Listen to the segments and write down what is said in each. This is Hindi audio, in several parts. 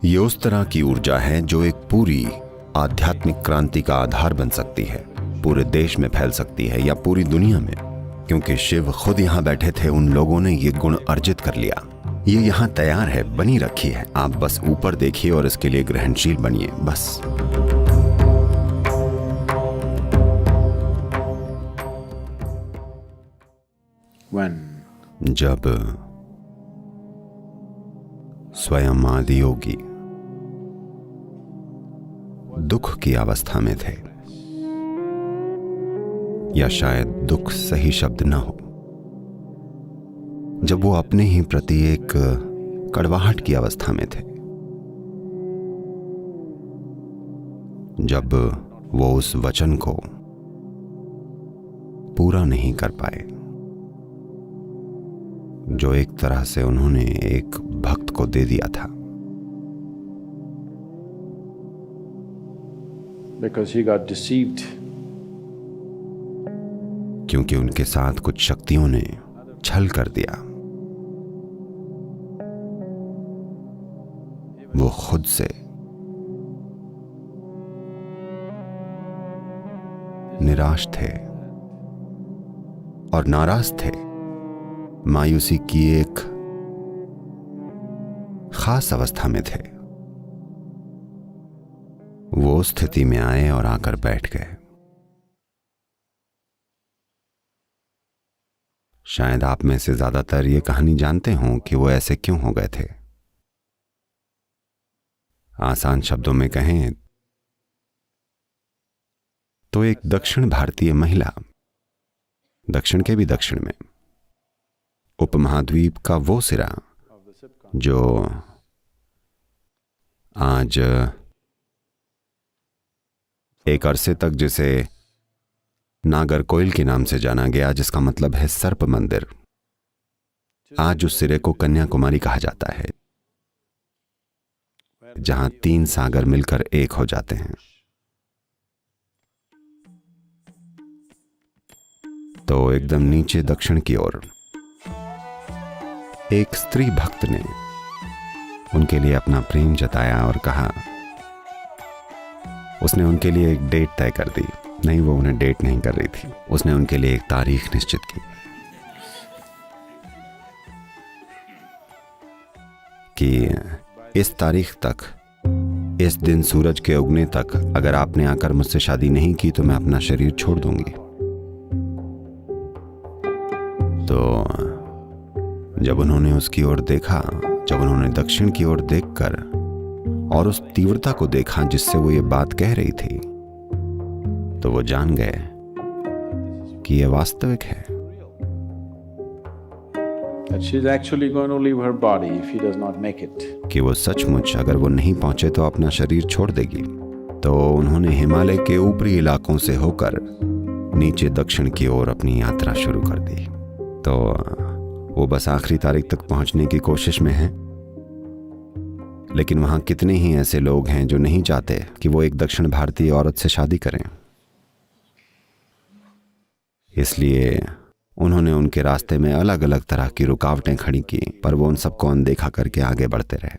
ये उस तरह की ऊर्जा है जो एक पूरी आध्यात्मिक क्रांति का आधार बन सकती है, पूरे देश में फैल सकती है या पूरी दुनिया में। क्योंकि शिव खुद यहाँ बैठे थे, उन लोगों ने ये गुण अर्जित कर लिया। ये यहाँ तैयार है, बनी रखी है। आप बस ऊपर देखिए और इसके लिए ग्रहणशील बनिए, बस। जब स्वयं आदि योगी दुख की अवस्था में थे, या शायद दुख सही शब्द न हो, जब वो अपने ही प्रति एक कड़वाहट की अवस्था में थे, जब वो उस वचन को पूरा नहीं कर पाए जो एक तरह से उन्होंने एक भक्त को दे दिया था। Because he got deceived. क्योंकि उनके साथ कुछ शक्तियों ने छल कर दिया। वो खुद से निराश थे और नाराज थे। मायूसी की एक खास अवस्था में थे। वो स्थिति में आए और आकर बैठ गए। शायद आप में से ज्यादातर ये कहानी जानते हों कि वो ऐसे क्यों हो गए थे। आसान शब्दों में कहें तो एक दक्षिण भारतीय महिला, दक्षिण के भी दक्षिण में, उपमहाद्वीप का वो सिरा जो आज एक अरसे तक जिसे नागरकोइल के नाम से जाना गया, जिसका मतलब है सर्प मंदिर, आज उस सिरे को कन्याकुमारी कहा जाता है, जहां 3 सागर मिलकर एक हो जाते हैं। तो एकदम नीचे दक्षिण की ओर एक स्त्री भक्त ने उनके लिए अपना प्रेम जताया और कहा, उसने उनके लिए एक डेट तय कर दी। नहीं, वो उन्हें डेट नहीं कर रही थी, उसने उनके लिए एक तारीख निश्चित की कि इस तारीख तक, इस दिन सूरज के उगने तक अगर आपने आकर मुझसे शादी नहीं की तो मैं अपना शरीर छोड़ दूंगी। तो जब उन्होंने उसकी ओर देखा, जब उन्होंने दक्षिण की ओर देखकर और उस तीव्रता को देखा जिससे वो ये बात कह रही थी, तो वो जान गए कि यह वास्तविक है। कि वो सचमुच अगर वो नहीं पहुंचे तो अपना शरीर छोड़ देगी। तो उन्होंने हिमालय के ऊपरी इलाकों से होकर नीचे दक्षिण की ओर अपनी यात्रा शुरू कर दी। तो वो बस आखिरी तारीख तक पहुंचने की कोशिश में है, लेकिन वहां कितने ही ऐसे लोग हैं जो नहीं चाहते कि वो एक दक्षिण भारतीय औरत से शादी करें। इसलिए उन्होंने उनके रास्ते में अलग अलग तरह की रुकावटें खड़ी की, पर वो उन सबको अनदेखा करके आगे बढ़ते रहे।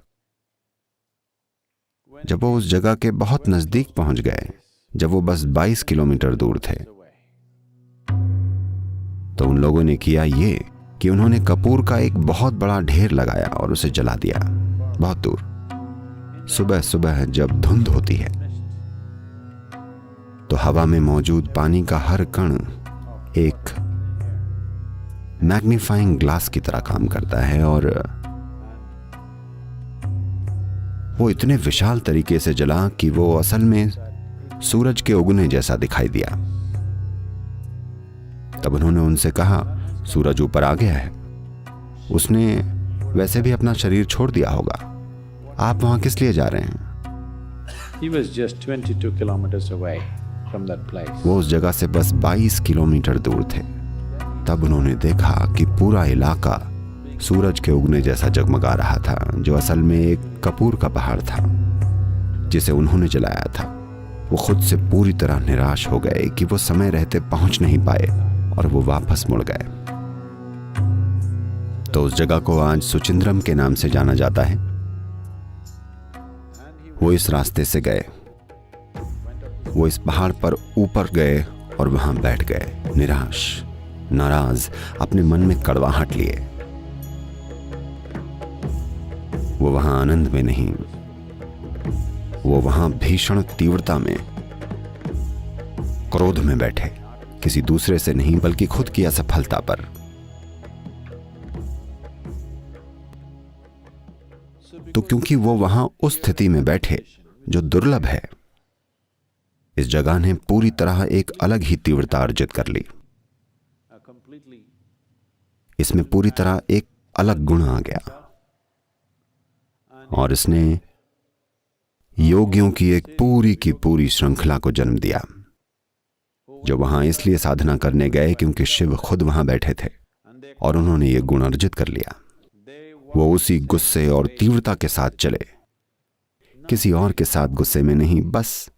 जब वो उस जगह के बहुत नजदीक पहुंच गए, जब वो बस 22 किलोमीटर दूर थे, तो उन लोगों ने किया ये कि उन्होंने कपूर का एक बहुत बड़ा ढेर लगाया और उसे जला दिया बहुत दूर। सुबह सुबह जब धुंध होती है तो हवा में मौजूद पानी का हर कण एक मैग्नीफाइंग ग्लास की तरह काम करता है और वो इतने विशाल तरीके से जला कि वो असल में सूरज के उगने जैसा दिखाई दिया। तब उन्होंने उनसे कहा, सूरज ऊपर आ गया है, उसने वैसे भी अपना शरीर छोड़ दिया होगा, आप वहां किस लिए जा रहे हैं? He was just 22 kilometers away from that place. वो उस जगह से बस 22 किलोमीटर दूर थे। तब उन्होंने देखा कि पूरा इलाका सूरज के उगने जैसा जगमगा रहा था, जो असल में एक कपूर का पहाड़ था जिसे उन्होंने जलाया था। वो खुद से पूरी तरह निराश हो गए कि वो समय रहते पहुंच नहीं पाए और वो वापस मुड़ गए। तो उस जगह को आज सुचिंद्रम के नाम से जाना जाता है। वो इस रास्ते से गए, वो इस पहाड़ पर ऊपर गए और वहां बैठ गए, निराश, नाराज, अपने मन में कड़वाहट लिए। वो वहां आनंद में नहीं, वो वहां भीषण तीव्रता में, क्रोध में बैठे, किसी दूसरे से नहीं बल्कि खुद की असफलता पर। तो क्योंकि वो वहां उस स्थिति में बैठे जो दुर्लभ है, इस जगह ने पूरी तरह एक अलग ही तीव्रता अर्जित कर ली। इसमें पूरी तरह एक अलग गुण आ गया और इसने योगियों की एक पूरी की पूरी श्रृंखला को जन्म दिया, जो वहां इसलिए साधना करने गए क्योंकि शिव खुद वहां बैठे थे और उन्होंने ये गुण अर्जित कर लिया। वो उसी गुस्से और तीव्रता के साथ चले, किसी और के साथ गुस्से में नहीं, बस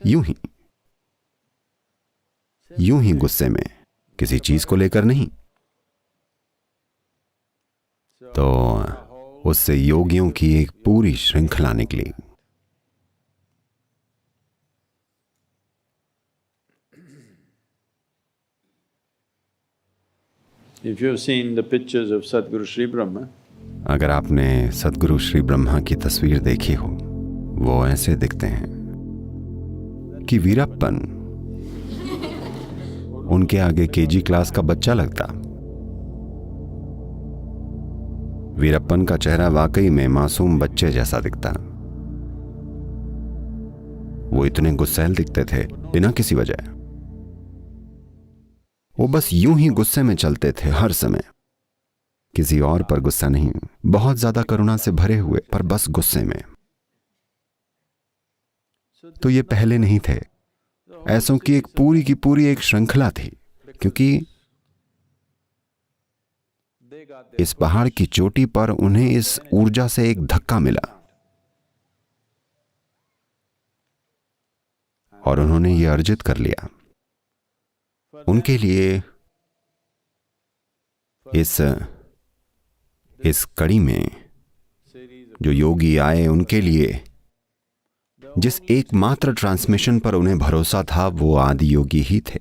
यूं ही गुस्से में, किसी चीज को लेकर नहीं। तो उससे योगियों की एक पूरी श्रृंखला निकली। If you've seen the pictures of Sadguru Sri Brahma, अगर आपने सद्गुरु श्री ब्रह्मा की तस्वीर देखी हो, वो ऐसे दिखते हैं कि वीरप्पन उनके आगे केजी क्लास का बच्चा लगता। वीरप्पन का चेहरा वाकई में मासूम बच्चे जैसा दिखता। वो इतने गुस्सैल दिखते थे बिना किसी वजह। वो बस यूं ही गुस्से में चलते थे हर समय, किसी और पर गुस्सा नहीं, बहुत ज्यादा करुणा से भरे हुए, पर बस गुस्से में। तो ये पहले नहीं थे, ऐसों की एक पूरी की पूरी एक श्रृंखला थी, क्योंकि इस पहाड़ की चोटी पर उन्हें इस ऊर्जा से एक धक्का मिला और उन्होंने ये अर्जित कर लिया। उनके लिए इस कड़ी में जो योगी आए, उनके लिए जिस एकमात्र ट्रांसमिशन पर उन्हें भरोसा था, वो आदि योगी ही थे।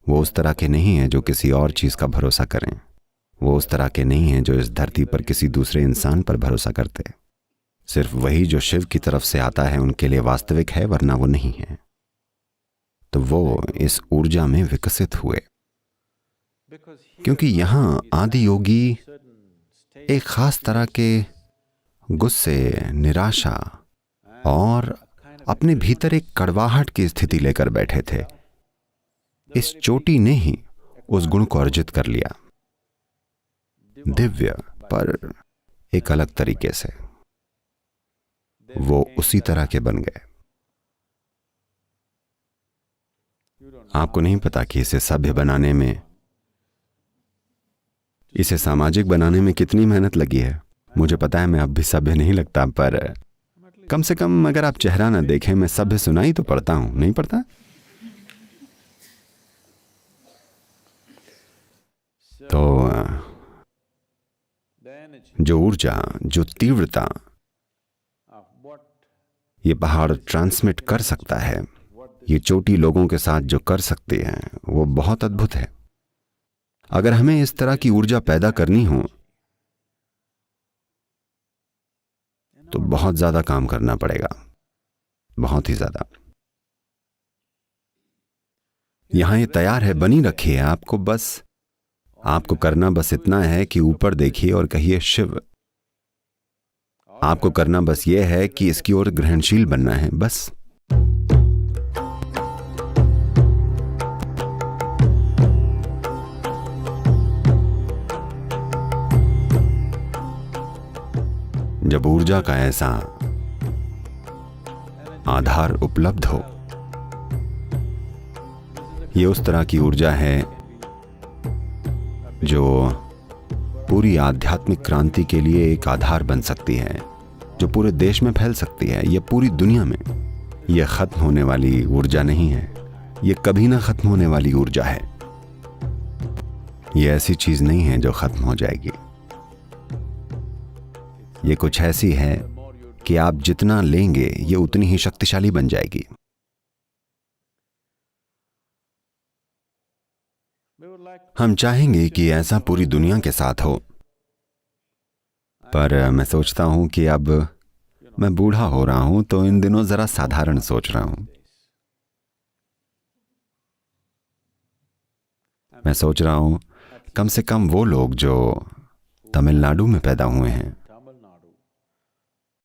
वो उस तरह के नहीं हैं जो किसी और चीज का भरोसा करें। वो उस तरह के नहीं हैं जो इस धरती पर किसी दूसरे इंसान पर भरोसा करते। सिर्फ वही जो शिव की तरफ से आता है उनके लिए वास्तविक है, वरना वो नहीं है। तो वो इस ऊर्जा में विकसित हुए, क्योंकि यहां आदि योगी एक खास तरह के गुस्से, निराशा और अपने भीतर एक कड़वाहट की स्थिति लेकर बैठे थे। इस चोटी ने ही उस गुण को अर्जित कर लिया, दिव्य, पर एक अलग तरीके से। वो उसी तरह के बन गए। आपको नहीं पता कि इसे सभ्य बनाने में, इसे सामाजिक बनाने में कितनी मेहनत लगी है। मुझे पता है मैं अब भी सभ्य नहीं लगता, पर कम से कम अगर आप चेहरा ना देखें, मैं सभ्य सुनाई तो पड़ता हूं, नहीं पड़ता? तो जो ऊर्जा, जो तीव्रता ये पहाड़ ट्रांसमिट कर सकता है, ये चोटी लोगों के साथ जो कर सकती है, वो बहुत अद्भुत है। अगर हमें इस तरह की ऊर्जा पैदा करनी हो तो बहुत ज्यादा काम करना पड़ेगा, बहुत ही ज्यादा। यहां ये तैयार है, बनी रखी है। आपको करना बस इतना है कि ऊपर देखिए और कहिए शिव। आपको करना बस ये है कि इसकी ओर ग्रहणशील बनना है, बस। जब ऊर्जा का ऐसा आधार उपलब्ध हो, ये उस तरह की ऊर्जा है जो पूरी आध्यात्मिक क्रांति के लिए एक आधार बन सकती है, जो पूरे देश में फैल सकती है, ये पूरी दुनिया में। ये खत्म होने वाली ऊर्जा नहीं है, ये कभी ना खत्म होने वाली ऊर्जा है। ये ऐसी चीज नहीं है जो खत्म हो जाएगी। ये कुछ ऐसी है कि आप जितना लेंगे ये उतनी ही शक्तिशाली बन जाएगी। हम चाहेंगे कि ऐसा पूरी दुनिया के साथ हो, पर मैं सोचता हूं कि अब मैं बूढ़ा हो रहा हूं तो इन दिनों जरा साधारण सोच रहा हूं। मैं सोच रहा हूं कम से कम वो लोग जो तमिलनाडु में पैदा हुए हैं,